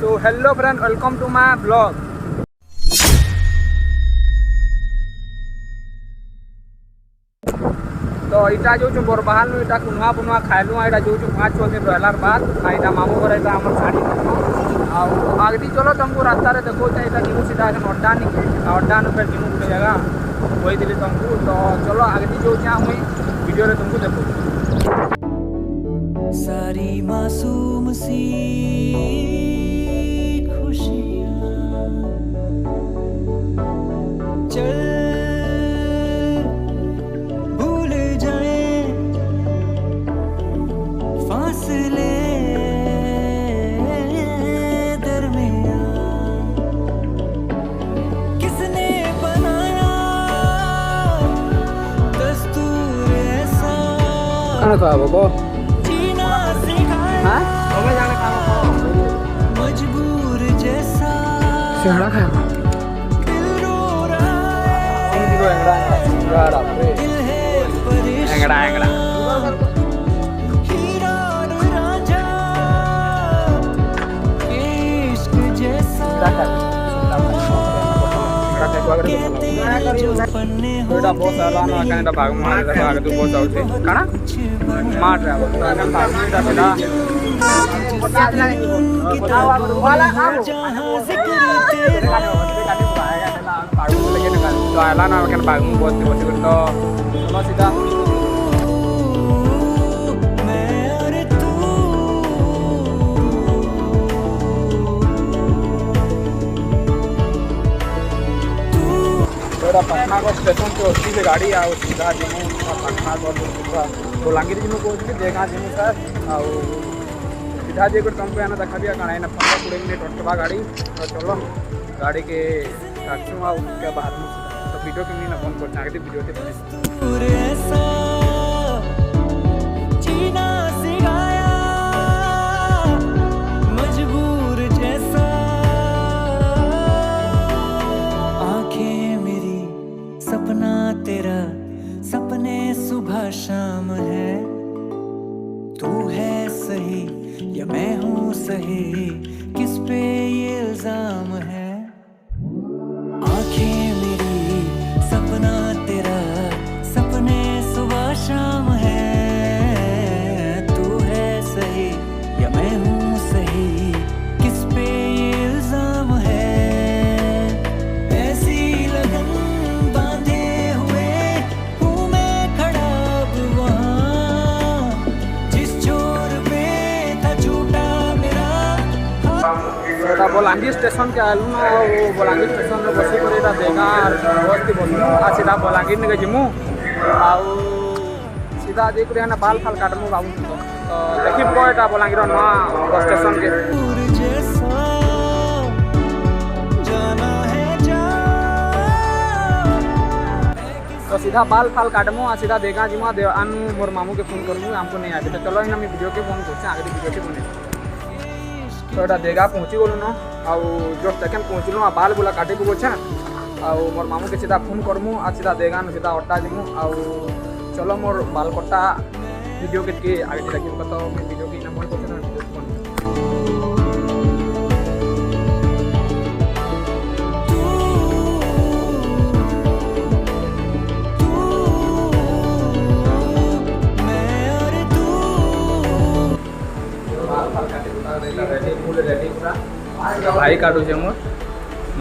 So hello friend, welcome to my blog. तो इटा जो बरबाहाल इटा कुनवा पुनवा खाइलु इटा जो 5-6 दिन रहलार बाद इटा मामू घर इटा हमर साड़ी आगदी चलो तुमको रास्ता रे देखो इटा निमु सीधा अड्डा न फिर निमु गोटे जगह वही दिली तुमको। तो चलो आगदी जो मुई वीडियो रे तुमको देखो। सारी मासूम सी खुशियाँ चल भूल जाए फासले दरमियाँ किसने बनाया दस्तूर ऐसा जीना सिखाया मजबूर जैसा दिल रो रहा दिल है परेशान हीरा और रांझा इश्क जैसा जो पन्ने इटा बहुत सारा ना कांडा भाग मार दे भाग तू बहुत आउछे काना मार रे इटा भाग इटा बेटा जहाँ जिक्र तेरा तो आला ना kan भाग बहुत तो चलो सीधा मैं और तू बेटा पटनागढ़ स्टेशन से उसी से गाड़ी आओ सीधा जिमु पटनागढ़ बलांगीर जिमु को देखा जिमु सर आउ सीधा जे तुमको यहाँ देखा दिया कण 15-20 मिनट अटकवा गाड़ी। तो चलो गाड़ी के रखूँ आउ के बाहर में तो वीडियो के लिए फोन कर आगे वीडियो के दूर ऐसा जीना सिखाया मजबूर जैसा आंखें मेरी सपना तेरा सपने सुबह शाम है तू है सही या मैं हूँ सही किस पे ये इल्जाम है आंखें मेरी सपना तेरा सपने सुबह शाम है तू है सही या मैं हूँ सही किस पे ये इल्जाम है ऐसी लगन बांधे हुए हूँ मैं खड़ा अब वहाँ जिस छोर पे था छूटा मेरा बलांगीर स्टेशन के आलू ना वो बलांगीर स्टेशन में बसी कर देखा बस की बस सीधा बलांगीर निके जिमु आउ सीधा देख ना बाल फाल काटमु बाबू। तो देखी एटा बलांगीर नवा बस स्टेशन के दूर जैसा जाना है जा तो सीधा बाल फाल काटमु आ सीधा देखा जिमा आनु मोर मामू के फोन करमु हमको नहीं आबे। तो चलो इन वीडियो के फोन करछे आगे वीडियो के बने। तो एटा देगा पहुँची गलु न आउ जो सेकेंड पहुँचलु आ बाल बुला काटे बोछे आउ मोर मामू के सीधा फोन करमु आ सीधा देगा न सीधा अट्टा जिमु आउ चलो मोर बाल कटा वीडियो के आगे देखिब तो वीडियो के ना मन करछे ना वीडियो फोन रेडी पूरा भाई काटू छे मोर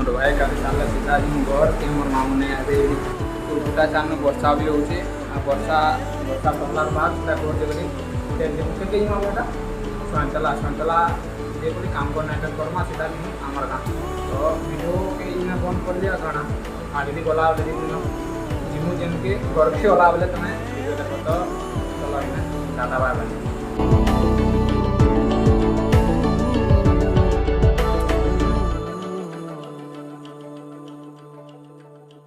भाई काटू साला सीधा जिमु घर के मोर मामू ने आबे दुटा चान वर्षा भी होचे वर्षा सरलार बाद घर जगह के मामूटा संतला ये कोई काम करना है करमा सीधा आमर काम। तो वीडियो के इन बंद कर दिया गाना आगे भी गला वाले जिमु जेन के घर के वाला बोले तुम्हें वीडियो देखो। तो चलो इन दादा बाय बाय।